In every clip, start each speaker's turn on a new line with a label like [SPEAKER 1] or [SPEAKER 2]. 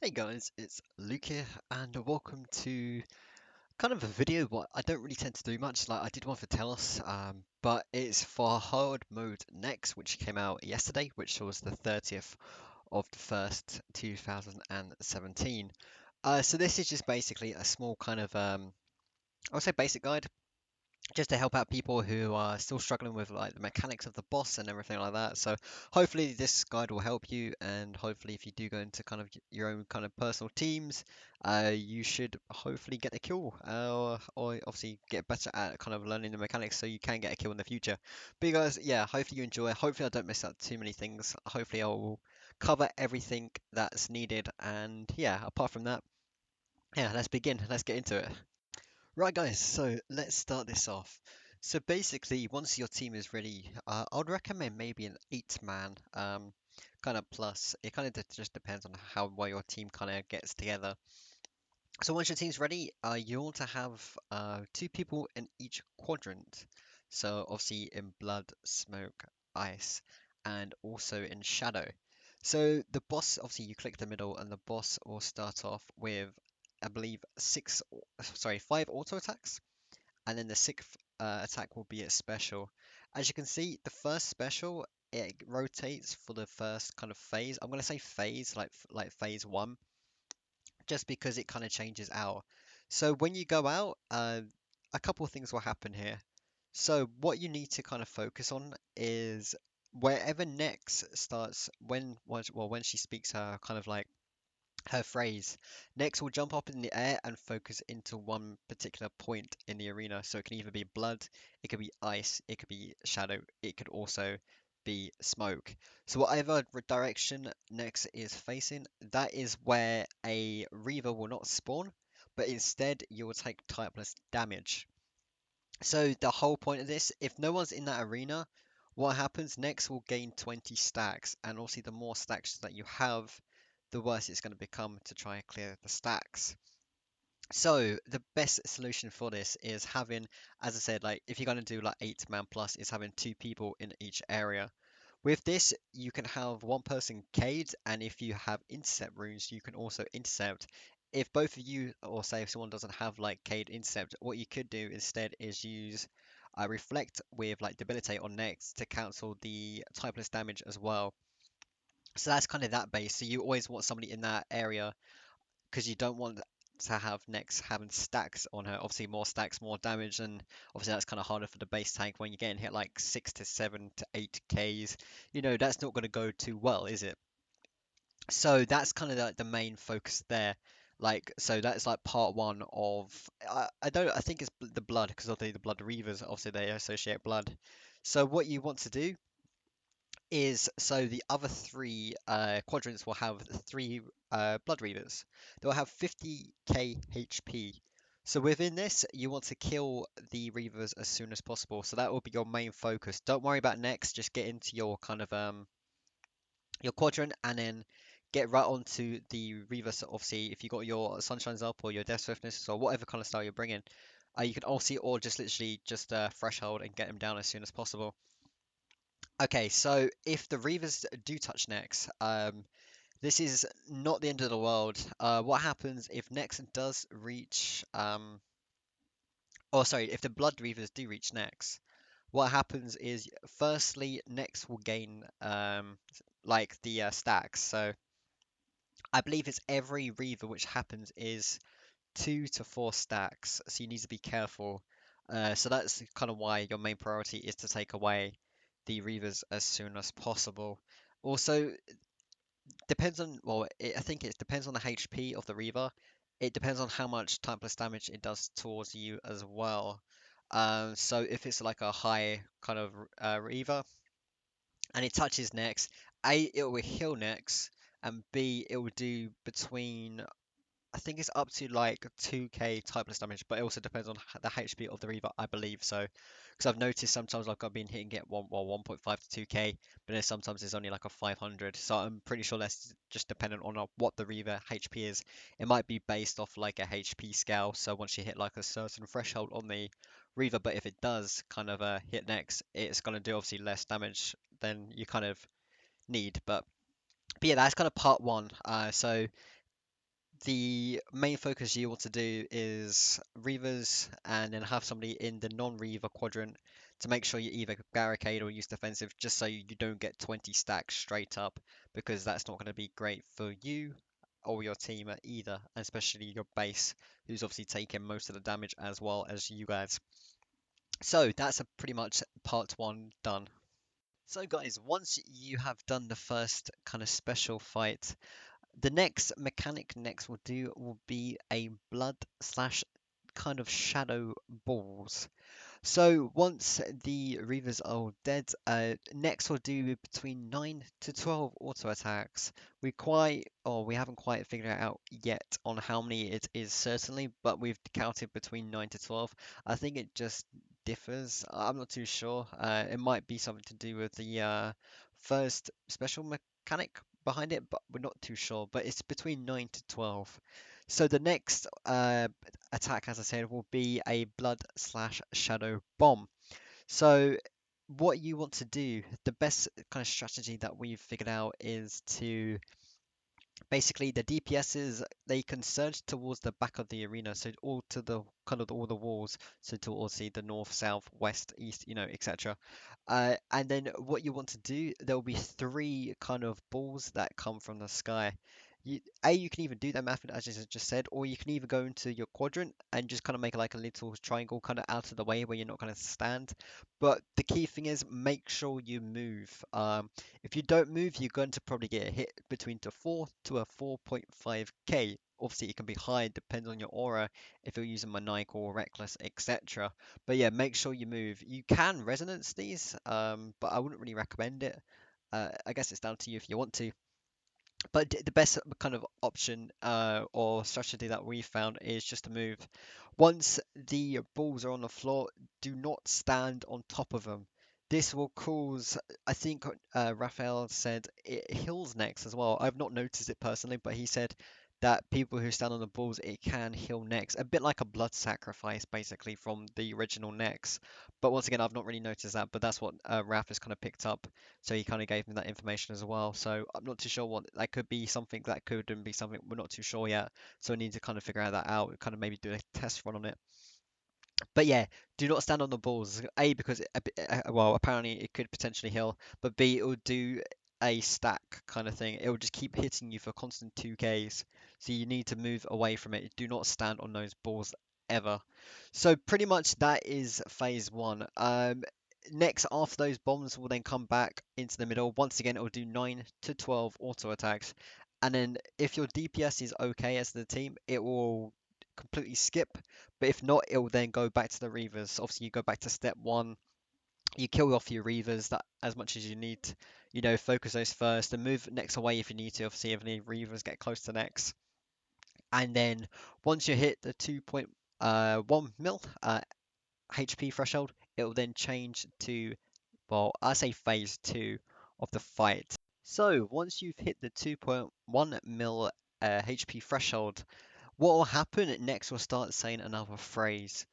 [SPEAKER 1] Hey guys, it's Luke here, and welcome to kind of a video. What I don't really tend to do much. Like I did one for Telos, but it's for Hard Mode Next, which came out yesterday, which was the 30th of the first, 2017. So this is just basically a small kind of I would say basic guide just to help out people who are still struggling with like the mechanics of the boss and everything like that. So hopefully this guide will help you, and hopefully if you do go into kind of your own kind of personal teams, you should hopefully get a kill, or obviously get better at kind of learning the mechanics so you can get a kill in the future. But you guys, yeah, hopefully you enjoy. Hopefully I don't miss out too many things. Hopefully I will cover everything that's needed, and yeah, apart from that, yeah, let's begin. Let's get into it. Right, guys, so let's start this off. So basically, once your team is ready, I would recommend maybe an eight-man kind of plus. It kind of just depends on how well your team kind of gets together. So once your team's ready, you want to have two people in each quadrant. So obviously in blood, smoke, ice, and also in shadow. So the boss, obviously you click the middle, and the boss will start off with, I believe, five auto attacks, and then the sixth attack will be a special. As you can see, the first special, it rotates for the first kind of phase. I'm gonna say phase, like phase one, just because it kind of changes out. So when you go out, a couple of things will happen here. So what you need to kind of focus on is wherever Nex starts, when she speaks her kind of like her phrase, Nex will jump up in the air and focus into one particular point in the arena. So it can either be blood, it could be ice, it could be shadow, it could also be smoke. So whatever direction Nex is facing, that is where a Reaver will not spawn, but instead you will take typeless damage. So the whole point of this, if no one's in that arena, what happens next will gain 20 stacks, and obviously the more stacks that you have, the worse it's going to become to try and clear the stacks. So the best solution for this is having, as I said, like if you're going to do like 8-man plus, is having two people in each area. With this, you can have one person caged, and if you have intercept runes, you can also intercept. If both of you, or say if someone doesn't have like caged intercept, what you could do instead is use reflect with like debilitate on next to cancel the typeless damage as well. So that's kind of that base. So you always want somebody in that area because you don't want to have Nex having stacks on her. Obviously, more stacks, more damage, and obviously that's kind of harder for the base tank when you're getting hit like 6 to 7 to 8 Ks. That's not going to go too well, is it? So that's kind of like the main focus there. Like, so that's like part one of. I think it's the blood because obviously the blood reavers, obviously they associate blood. So what you want to do is so the other three quadrants will have three blood reavers. They'll have 50k HP. So within this, you want to kill the reavers as soon as possible. So that will be your main focus. Don't worry about next. Just get into your kind of your quadrant and then get right onto the reaver. So obviously, if you got your sunshines up or your death swiftness or whatever kind of style you're bringing, you can also or just literally just threshold and get them down as soon as possible. Okay, so if the Reavers do touch Nex, this is not the end of the world. What happens if Nex does reach, if the Blood Reavers do reach Nex, what happens is, firstly, Nex will gain, like the stacks. So I believe it's every Reaver which happens is 2 to 4 stacks. So you need to be careful. So that's kind of why your main priority is to take away the Reavers as soon as possible. Also, depends on, well, I think it depends on the HP of the Reaver. It depends on how much typeless damage it does towards you as well. So if it's like a high kind of Reaver and it touches next, A, it will heal next, and B, it will do between, I think it's up to like 2k typeless damage, but it also depends on the HP of the Reaver, I believe so. Because I've noticed sometimes like I've been hitting it 1.5 to 2k, but then sometimes it's only like a 500. So I'm pretty sure that's just dependent on what the Reaver HP is. It might be based off like a HP scale. So once you hit like a certain threshold on the Reaver, but if it does kind of hit next, it's gonna do obviously less damage than you kind of need. But yeah, that's kind of part one. So the main focus you want to do is Reavers and then have somebody in the non-Reaver quadrant to make sure you either barricade or use defensive just so you don't get 20 stacks straight up because that's not going to be great for you or your team either, and especially your base who's obviously taking most of the damage as well as you guys. So that's a pretty much part one done. So guys, once you have done the first kind of special fight, the next mechanic next will be a blood slash kind of shadow balls. So once the Reavers are dead, next we'll do between 9 to 12 auto attacks. We haven't quite figured it out yet on how many it is certainly, but we've counted between 9 to 12. I think it just differs. I'm not too sure. It might be something to do with the first special mechanic behind it, but we're not too sure. But it's between 9 to 12. So the next attack, as I said, will be a blood slash shadow bomb. So what you want to do, the best kind of strategy that we've figured out is to basically the DPSs they can surge towards the back of the arena, so all to the kind of all the walls, so towards the north, south, west, east, etc. And then what you want to do, there will be three kind of balls that come from the sky. You can either do that method as I just said, or you can either go into your quadrant and just kind of make like a little triangle kind of out of the way where you're not going to stand. But the key thing is make sure you move. If you don't move, you're going to probably get hit between to 4 to a 4.5k. Obviously, it can be high, depends on your aura, if you're using Maniacal or Reckless, etc. But yeah, make sure you move. You can resonance these, but I wouldn't really recommend it. I guess it's down to you if you want to. But the best kind of option or strategy that we found is just to move. Once the balls are on the floor, do not stand on top of them. This will cause, I think Raphael said it heals next as well. I've not noticed it personally, but he said that people who stand on the balls, it can heal next. A bit like a blood sacrifice, basically, from the original Nex. But once again, I've not really noticed that, but that's what Raph has kind of picked up. So he kind of gave me that information as well. So I'm not too sure what that could be, something that could and be something we're not too sure yet. So I need to kind of figure that out, kind of maybe do a test run on it. But yeah, do not stand on the balls. A, because well, apparently it could potentially heal, but B, it will do a stack kind of thing. It will just keep hitting you for constant 2Ks. So you need to move away from it. Do not stand on those balls ever. So pretty much that is phase one. Next, after those bombs will then come back into the middle. Once again, it will do 9 to 12 auto attacks. And then if your DPS is okay as the team, it will completely skip, but if not, it will then go back to the Reavers. Obviously, you go back to step one. You kill off your Reavers that as much as you need. Focus those first and move Nex away if you need to. Obviously, if any Reavers get close to Nex. And then once you hit the 2.1 mil HP threshold, it will then change to, well, I say phase two of the fight. So once you've hit the 2.1 mil HP threshold, what will happen next? We'll start saying another phrase.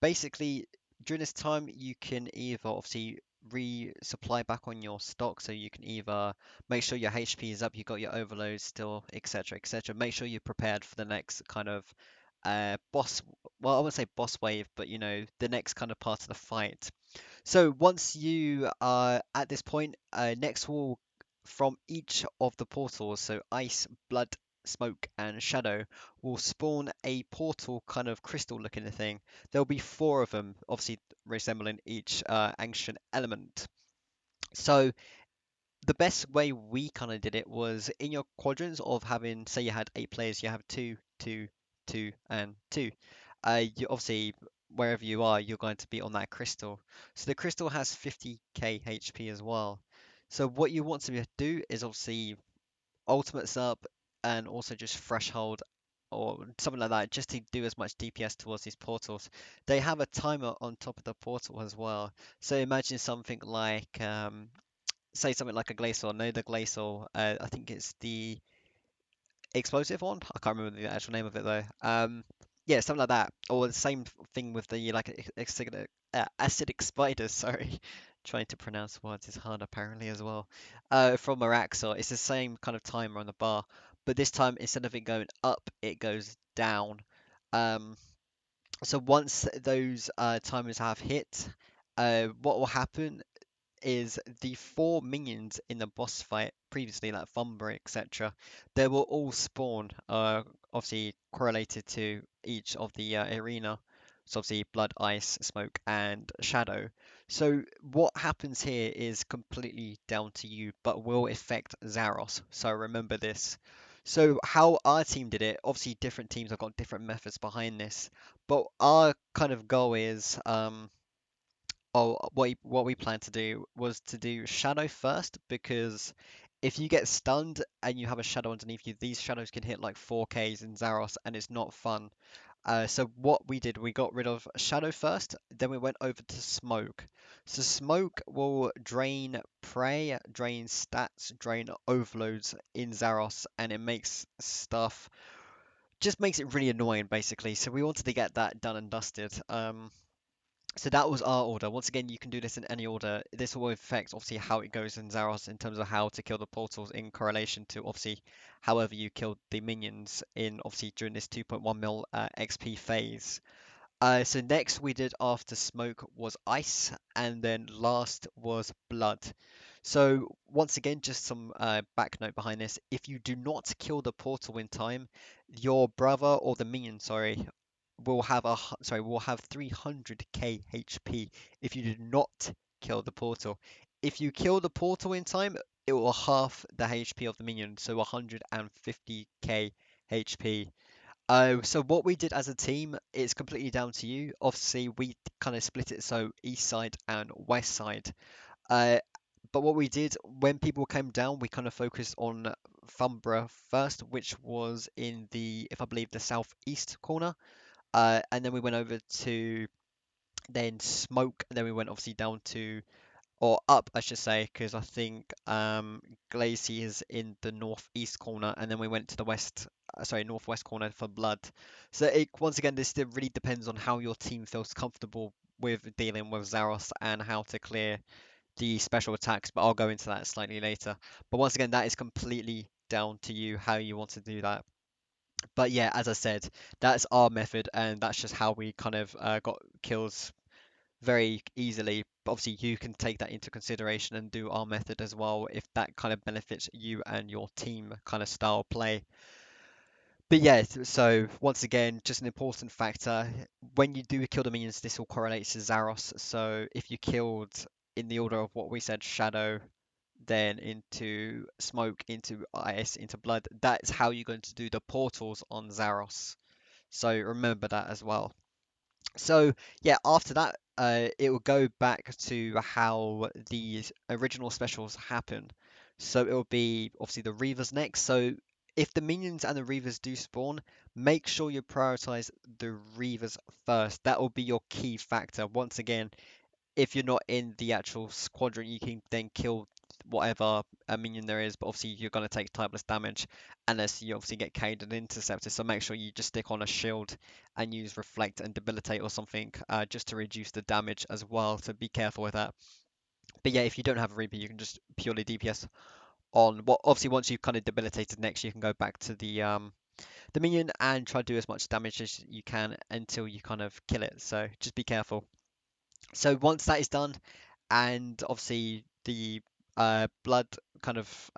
[SPEAKER 1] Basically, during this time, you can either obviously resupply back on your stock, so you can either make sure your HP is up, you got your overloads still, etc., etc. Make sure you're prepared for the next kind of boss. Well, I wouldn't say boss wave, but the next kind of part of the fight. So once you are at this point, next will from each of the portals, so ice, blood, smoke, and shadow, will spawn a portal kind of crystal looking thing. There'll be four of them, obviously resembling each ancient element. So the best way we kind of did it was in your quadrants of having, say you had 8 players, you have two, two, two, and two. You obviously wherever you are, you're going to be on that crystal. So the crystal has 50k HP as well. So what you want to do is obviously ultimates up and also just threshold or something like that, just to do as much DPS towards these portals. They have a timer on top of the portal as well. So imagine something like say something like a glacial. No, the glacial. I think it's the explosive one. I can't remember the actual name of it though. Yeah, something like that. Or the same thing with the like acidic spiders. Sorry, trying to pronounce words is hard apparently as well. From Maraxor, it's the same kind of timer on the bar. but this time instead of it going up, it goes down. Um, so once those timers have hit, what will happen is the four minions in the boss fight previously, like Thunder, etc., they will all spawn, obviously correlated to each of the arena. So obviously blood, ice, smoke, and shadow. So what happens here is completely down to you, but will affect Zaros. So remember this. So how our team did it, obviously different teams have got different methods behind this, but our kind of goal is what we plan to do was to do shadow first because if you get stunned and you have a shadow underneath you, these shadows can hit like 4Ks in Zaros and it's not fun. So what we did, we got rid of shadow first, then we went over to smoke. So smoke will drain prey, drain stats, drain overloads in Zaros, and it makes stuff just makes it really annoying basically. So we wanted to get that done and dusted. So that was our order. Once again, you can do this in any order. This will affect obviously how it goes in Zaros in terms of how to kill the portals in correlation to obviously however you killed the minions in obviously during this 2.1 mil XP phase. So next we did after smoke was ice, and then last was blood. So once again, just some back note behind this. If you do not kill the portal in time, your brother or the minion, sorry, will have 300k HP if you do not kill the portal. If you kill the portal in time, it will half the HP of the minion, so 150k HP. So what we did as a team, it's completely down to you. Obviously, we kind of split it so east side and west side. Uh, but what we did when people came down, we kind of focused on Thumbra first, which was in the, if I believe, the southeast corner. And then we went over to then smoke, and then we went obviously down to or up, I should say, because I think Glacy is in the northeast corner, and then we went to the northwest corner for blood. So once again, this really depends on how your team feels comfortable with dealing with Zaros and how to clear the special attacks. But I'll go into that slightly later. But once again, that is completely down to you how you want to do that. But yeah, as I said, that's our method, and that's just how we kind of got kills very easily. But obviously, you can take that into consideration and do our method as well if that kind of benefits you and your team kind of style play. But yeah, so once again, just an important factor. When you do kill the minions, this will correlate to Zaros. So if you killed in the order of what we said, Shadow, then into Smoke, into Ice, into Blood, that's how you're going to do the portals on Zaros. So remember that as well. So yeah, after that, it will go back to how the original specials happen. So it will be obviously the Reavers next. So if the minions and the Reavers do spawn, make sure you prioritize the Reavers first. That will be your key factor. Once again, if you're not in the actual squadron, you can then kill whatever minion there is, but obviously you're going to take typeless damage unless you obviously get carried and intercepted. So make sure you just stick on a shield and use reflect and debilitate or something just to reduce the damage as well. So be careful with that. But yeah, if you don't have a Reaper, you can just purely DPS on what obviously once you've kind of debilitated next, you can go back to the minion and try to do as much damage as you can until you kind of kill it. So just be careful. So once that is done, and obviously the blood kind of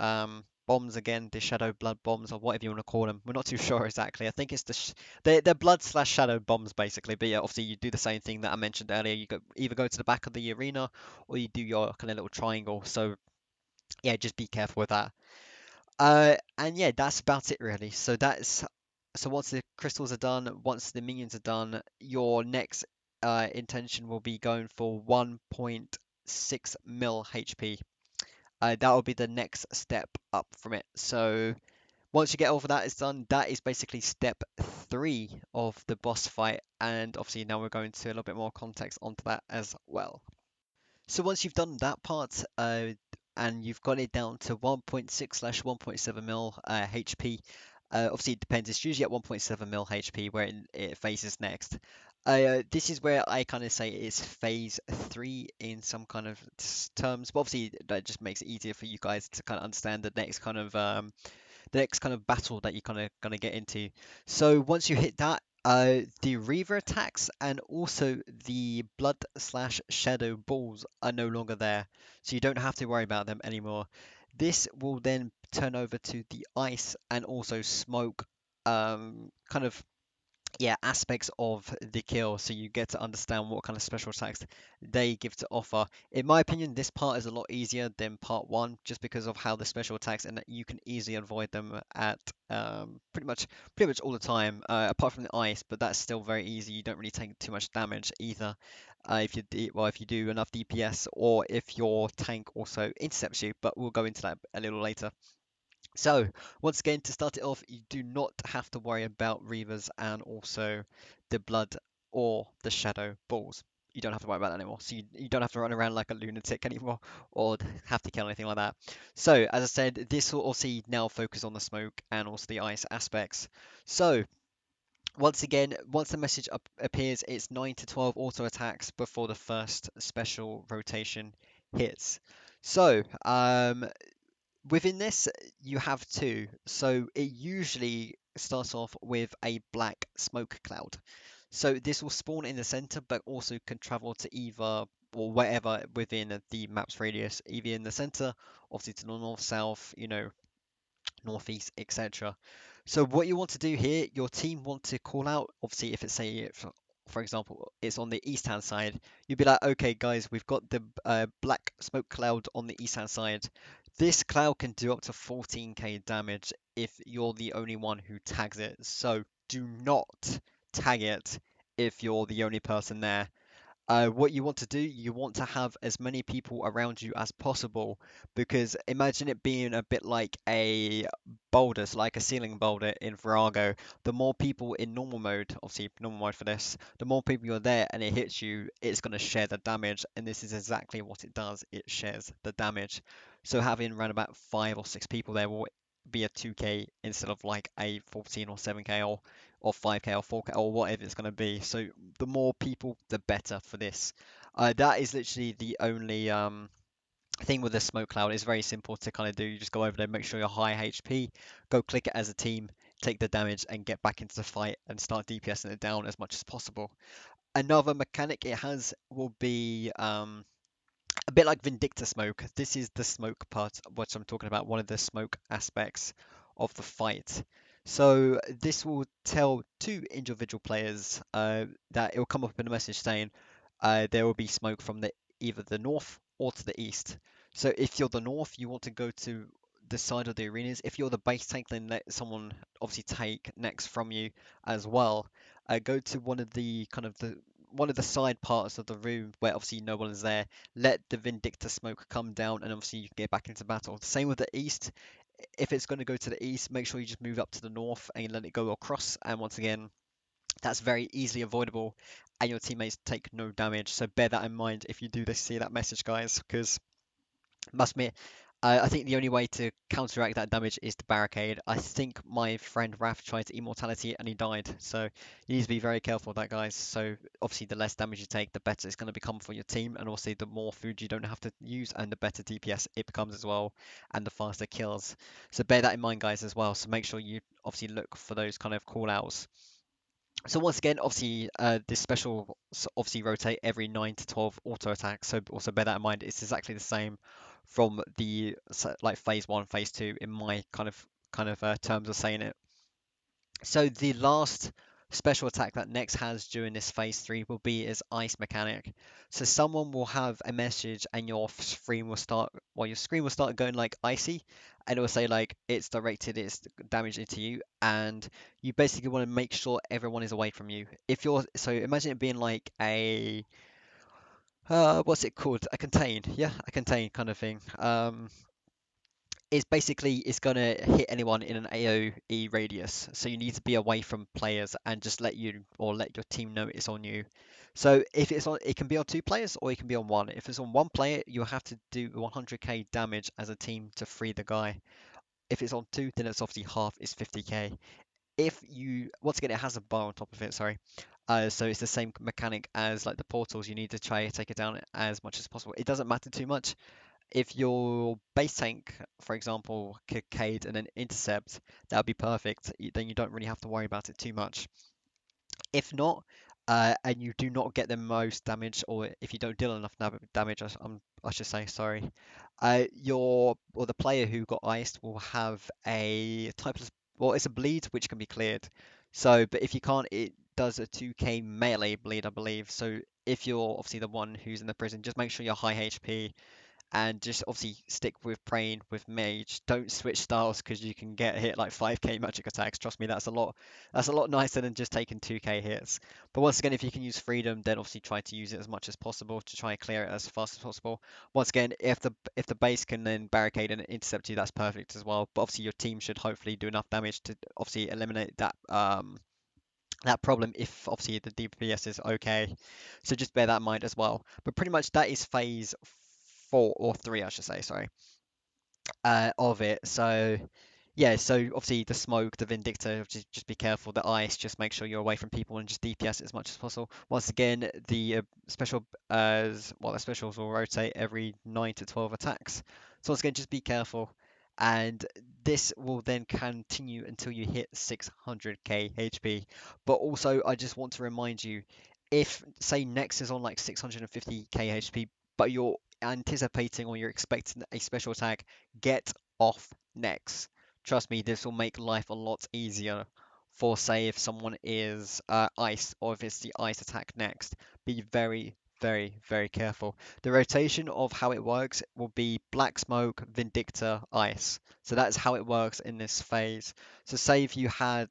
[SPEAKER 1] bombs again, the shadow blood bombs or whatever you want to call them. We're not too sure exactly. I think it's they're blood slash shadow bombs basically. But yeah, obviously you do the same thing that I mentioned earlier. You either go to the back of the arena or you do your kind of little triangle. So yeah, just be careful with that. And yeah, that's about it really. So once the crystals are done, once the minions are done, your next intention will be going for 1.6 mil HP. That will be the next step up from it. So once you get all of that is done, that is basically step three of the boss fight. And obviously now we're going to a little bit more context onto that as well. So once you've done that part, and you've got it down to 1.6 slash 1.7 mil HP, obviously it depends. It's usually at 1.7 mil HP where it phases next. This is where I kind of say it's phase three in some kind of terms, but obviously that just makes it easier for you guys to kind of understand the next kind of the next kind of battle that you're kind of gonna get into. So once you hit that, the Reaver attacks and also the Blood slash Shadow balls are no longer there, so you don't have to worry about them anymore. This will then turn over to the ice and also smoke, kind of, yeah, aspects of the kill, so you get to understand what kind of special attacks they give to offer. In my opinion, this part is a lot easier than part one, just because of how the special attacks and that you can easily avoid them at pretty much all the time, apart from the ice, but that's still very easy. You don't really take too much damage either. If you do enough DPS, or if your tank also intercepts you, but we'll go into that a little later. So, once again, to start it off, you do not have to worry about Reavers and also the Blood or the Shadow balls. You don't have to worry about that anymore. So you don't have to run around like a lunatic anymore or have to kill anything like that. So, as I said, this will also now focus on the smoke and also the ice aspects. So, once again, once the message appears, it's 9 to 12 auto attacks before the first special rotation hits. So, within this, you have two. So it usually starts off with a black smoke cloud. So this will spawn in the center, but also can travel to either or wherever within the map's radius, either in the center, obviously to the north, south, northeast, etc. So what you want to do here, your team want to call out, obviously if it's say, for example, it's on the east hand side, you'd be like, okay guys, we've got the black smoke cloud on the east hand side. This cloud can do up to 14k damage if you're the only one who tags it. So do not tag it if you're the only person there. What you want to do, you want to have as many people around you as possible, because imagine it being a bit like a boulder, so like a ceiling boulder in Virago. The more people in normal mode, obviously normal mode for this, the more people you're there and it hits you, it's going to share the damage, and this is exactly what it does. It shares the damage. So having around about 5 or 6 people there will be a 2k instead of like a 14 or 7k or 5k or 4k or whatever it's going to be. So the more people, the better for this. That is literally the only thing with the smoke cloud. It's very simple to kind of do. You just go over there, make sure you're high HP, go click it as a team, take the damage, and get back into the fight and start DPSing it down as much as possible. Another mechanic it has will be a bit like Vindicta smoke. This is the smoke part, what I'm talking about, one of the smoke aspects of the fight. So this will tell two individual players that it will come up in a message saying there will be smoke from either the north or to the east. So if you're the north, you want to go to the side of the arenas. If you're the base tank, then let someone obviously take Nex from you as well. Go to one of the side parts of the room where obviously no one is there. Let the Vindicta smoke come down, and obviously you can get back into battle. Same with the east. If it's going to go to the east, make sure you just move up to the north and let it go across. And once again, that's very easily avoidable, and your teammates take no damage. So bear that in mind if you do this, see that message, guys, because must admit, I think the only way to counteract that damage is to barricade. I think my friend Raph tried to immortality and he died, so you need to be very careful of that, guys. So obviously, the less damage you take, the better it's going to become for your team, and also the more food you don't have to use, and the better DPS it becomes as well, and the faster kills. So bear that in mind, guys, as well. So make sure you obviously look for those kind of call outs. So once again, obviously, this special obviously rotate every 9 to 12 auto attacks. So also bear that in mind. It's exactly the same from the like phase one, phase two in my kind of terms of saying it. So the last special attack that Nex has during this phase three will be his ice mechanic. So someone will have a message and your screen will start going like icy, and it will say like it's damage into you, and you basically want to make sure everyone is away from you. If you're so imagine it being like a what's it called? A contain, yeah, a contain kind of thing. Is basically it's gonna hit anyone in an AoE radius. So you need to be away from players and just let your team know it's on you. So if it's on, it can be on two players or it can be on one. If it's on one player, you have to do 100k damage as a team to free the guy. If it's on two, then it's obviously half is 50k. If you once again, it has a bar on top of it. Sorry. So it's the same mechanic as like the portals. You need to try to take it down as much as possible. It doesn't matter too much If your base tank, for example, could Cade and then intercept, that would be perfect. Then you don't really have to worry about it too much. If not, and you do not get the most damage, or if you don't deal enough damage, I should say, sorry, your or the player who got iced will have a type of, well, it's a bleed which can be cleared. So, but if you can't, it does a 2k melee bleed, I believe. So if you're obviously the one who's in the prison, just make sure you're high HP and just obviously stick with praying with mage. Don't switch styles because you can get hit like 5k magic attacks. Trust me, that's a lot. That's a lot nicer than just taking 2k hits. But once again, if you can use freedom, then obviously try to use it as much as possible to try and clear it as fast as possible. Once again, if the base can then barricade and intercept you, that's perfect as well. But obviously your team should hopefully do enough damage to obviously eliminate that problem if obviously the DPS is okay. So just bear that in mind as well. But pretty much that is phase 4 or 3, I should say, sorry, of it. So yeah, so obviously the smoke, the Vindictor, just be careful. The ice, just make sure you're away from people and just DPS as much as possible. Once again, the special well, the specials will rotate every 9 to 12 attacks. So once again, just be careful. And this will then continue until you hit 600k HP. But also, I just want to remind you, if say Nex is on like 650k HP, but you're anticipating or you're expecting a special attack, get off Nex. Trust me, this will make life a lot easier for, say, if someone is ice or if it's the ice attack next. Be very, very, very careful. The rotation of how it works will be Black Smoke, Vindictor, Ice. So that's how it works in this phase. So say if you had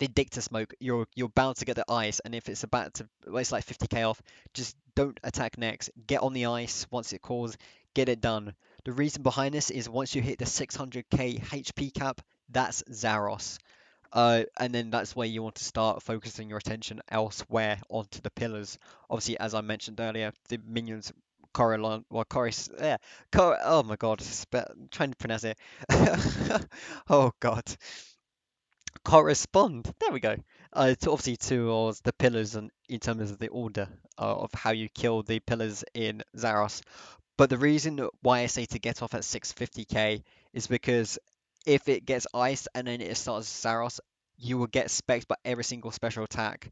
[SPEAKER 1] Vindictor Smoke, you're bound to get the ice, and if it's about to, well, it's like 50k off, just don't attack next. Get on the ice once it calls, get it done. The reason behind this is once you hit the 600k HP cap, that's Zaros. And then that's where you want to start focusing your attention elsewhere onto the pillars. Obviously, as I mentioned earlier, the minions Corellon, well, Coris, yeah, oh my god, I'm trying to pronounce it. Oh god, correspond. There we go. To obviously towards the pillars and in terms of the order of how you kill the pillars in Zaros. But the reason why I say to get off at 650k is because if it gets iced and then it starts Zaros, you will get specced by every single special attack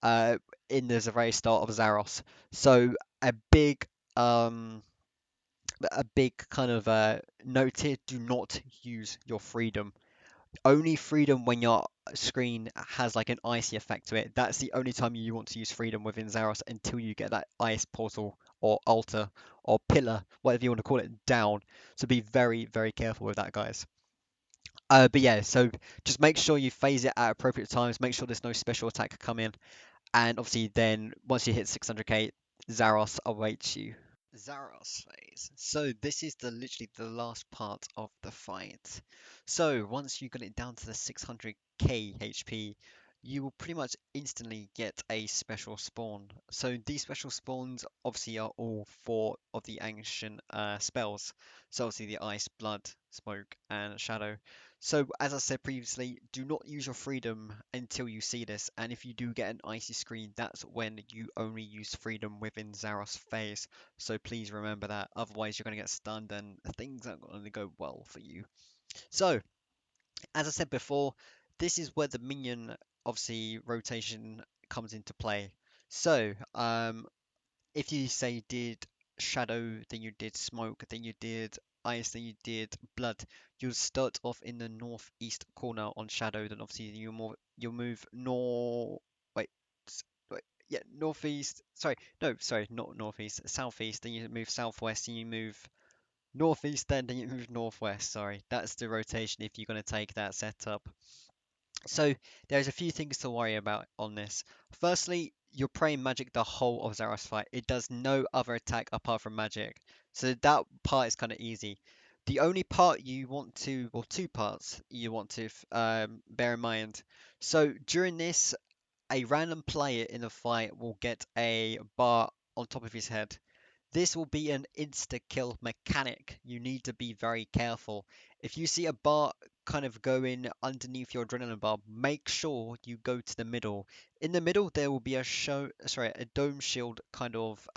[SPEAKER 1] uh, in the very start of Zaros. So a big um a big kind of note here: do not use your freedom. Only freedom when your screen has like an icy effect to it. That's the only time you want to use freedom within Zaros until you get that ice portal or altar or pillar, whatever you want to call it, down. So be very, very careful with that, guys. But yeah, so just make sure you phase it at appropriate times. Make sure there's no special attack come in, and obviously then once you hit 600k, Zaros awaits you. Zaros phase. So this is the literally the last part of the fight. So once you get it down to the 600k HP, you will pretty much instantly get a special spawn. So these special spawns obviously are all four of the ancient spells. So obviously the ice, blood, smoke, and shadow. So as I said previously, do not use your freedom until you see this. And if you do get an icy screen, that's when you only use freedom within Zaros phase. So please remember that, otherwise you're going to get stunned and things aren't going to go well for you. So, as I said before, this is where the minion, obviously, rotation comes into play. So, if you say did shadow, then you did smoke, then you did ice, then you did blood, you'll start off in the northeast corner on shadow, then obviously you'll move wait, wait, yeah, northeast, sorry, no, sorry, not northeast, southeast, then you move southwest, and you move northeast, then you move northwest, sorry, that's the rotation if you're going to take that setup. So there's a few things to worry about on this. Firstly, you're praying magic the whole of Zaros fight. It does no other attack apart from magic. So that part is kind of easy. The only part you want to, well, two parts you want to bear in mind. So during this, a random player in the fight will get a bar on top of his head. This will be an insta-kill mechanic. You need to be very careful. If you see a bar kind of going underneath your adrenaline bar, make sure you go to the middle. In the middle, there will be a dome shield kind of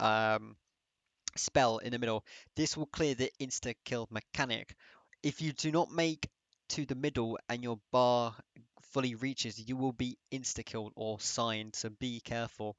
[SPEAKER 1] spell in the middle. This will clear the insta kill mechanic. If you do not make to the middle and your bar fully reaches, you will be insta killed or signed, so be careful.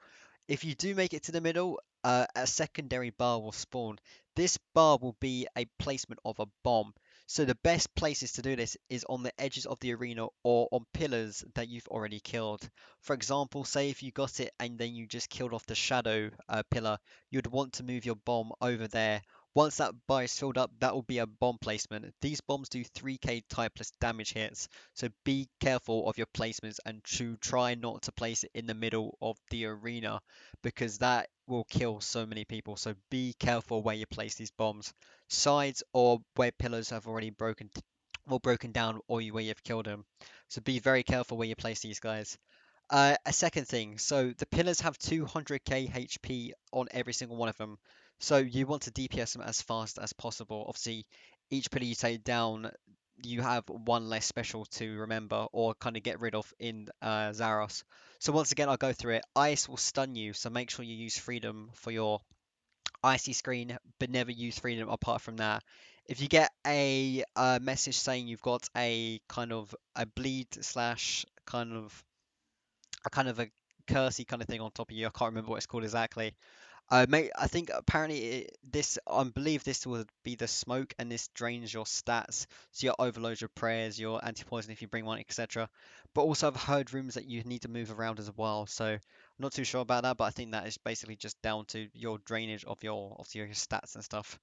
[SPEAKER 1] If you do make it to the middle, a secondary bar will spawn. This bar will be a placement of a bomb. So the best places to do this is on the edges of the arena or on pillars that you've already killed. For example, say if you got it and then you just killed off the shadow pillar, you'd want to move your bomb over there. Once that bar is filled up, that will be a bomb placement. These bombs do 3k typeless damage hits, so be careful of your placements and to try not to place it in the middle of the arena because that will kill so many people. So be careful where you place these bombs. Sides or where pillars have already broken down or where you've killed them. So be very careful where you place these guys. A second thing, so the pillars have 200k HP on every single one of them. So you want to DPS them as fast as possible. Obviously, each pillar you take down, you have one less special to remember or kind of get rid of in Zaros. So once again, I'll go through it. Ice will stun you, so make sure you use Freedom for your icy screen, but never use Freedom apart from that. If you get a message saying you've got a kind of a bleed slash kind of a cursey kind of thing on top of you. I can't remember what it's called exactly. Mate, I think apparently I believe this would be the smoke, and this drains your stats, so your overload your prayers, your anti-poison if you bring one, etc. But also I've heard rumors that you need to move around as well, so I'm not too sure about that. But I think that is basically just down to your drainage of your stats and stuff.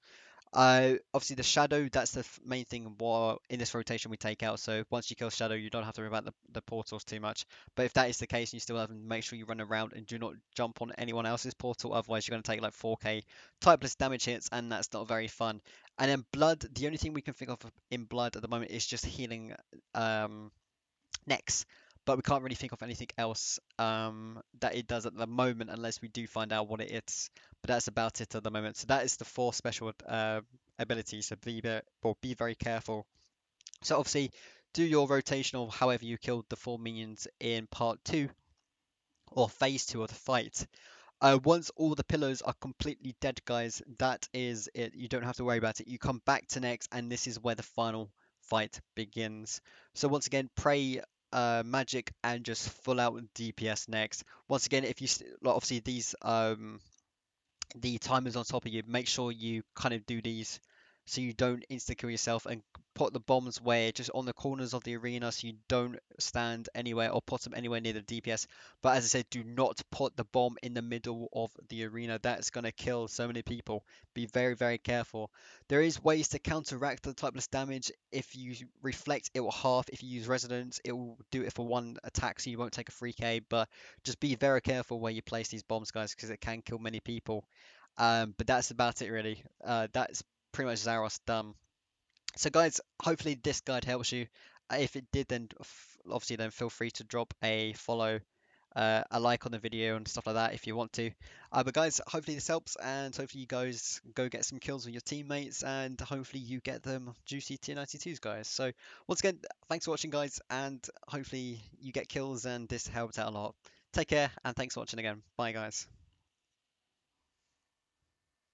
[SPEAKER 1] Obviously the shadow, that's the main thing what in this rotation we take out. So once you kill shadow, you don't have to worry about the portals too much. But if that is the case, you still have to make sure you run around and do not jump on anyone else's portal. Otherwise, you're going to take like 4k typeless damage hits, and that's not very fun. And then blood, the only thing we can think of in blood at the moment is just healing um, Nex. But we can't really think of anything else that it does at the moment unless we do find out what it is. But that's about it at the moment. So that is the four special abilities. So be very careful. So obviously, do your rotational however you killed the four minions in part two or phase two of the fight. Once all the pillars are completely dead, guys, that is it. You don't have to worry about it. You come back to next, and this is where the final fight begins. So once again, pray magic and just full out DPS next. Once again, if you like, obviously these the timers on top of you, make sure you kind of do these so you don't insta kill yourself, and put the bombs where just on the corners of the arena so you don't stand anywhere or put them anywhere near the DPS. But as I said, do not put the bomb in the middle of the arena. That's going to kill so many people. Be very, very careful. There is ways to counteract the typeless damage. If you reflect, it will half. If you use resonance, it will do it for one attack, so you won't take a 3k. But just be very careful where you place these bombs, guys, because it can kill many people. But that's about it, really. That's pretty much Zaros done. So, guys, hopefully this guide helps you. If it did, then obviously then feel free to drop a follow, a like on the video and stuff like that if you want to. But guys, hopefully this helps, and hopefully you guys go get some kills with your teammates, and hopefully you get them juicy tier 92s, guys. So once again, thanks for watching, guys, and hopefully you get kills, and this helped out a lot. Take care, and thanks for watching again. Bye, guys.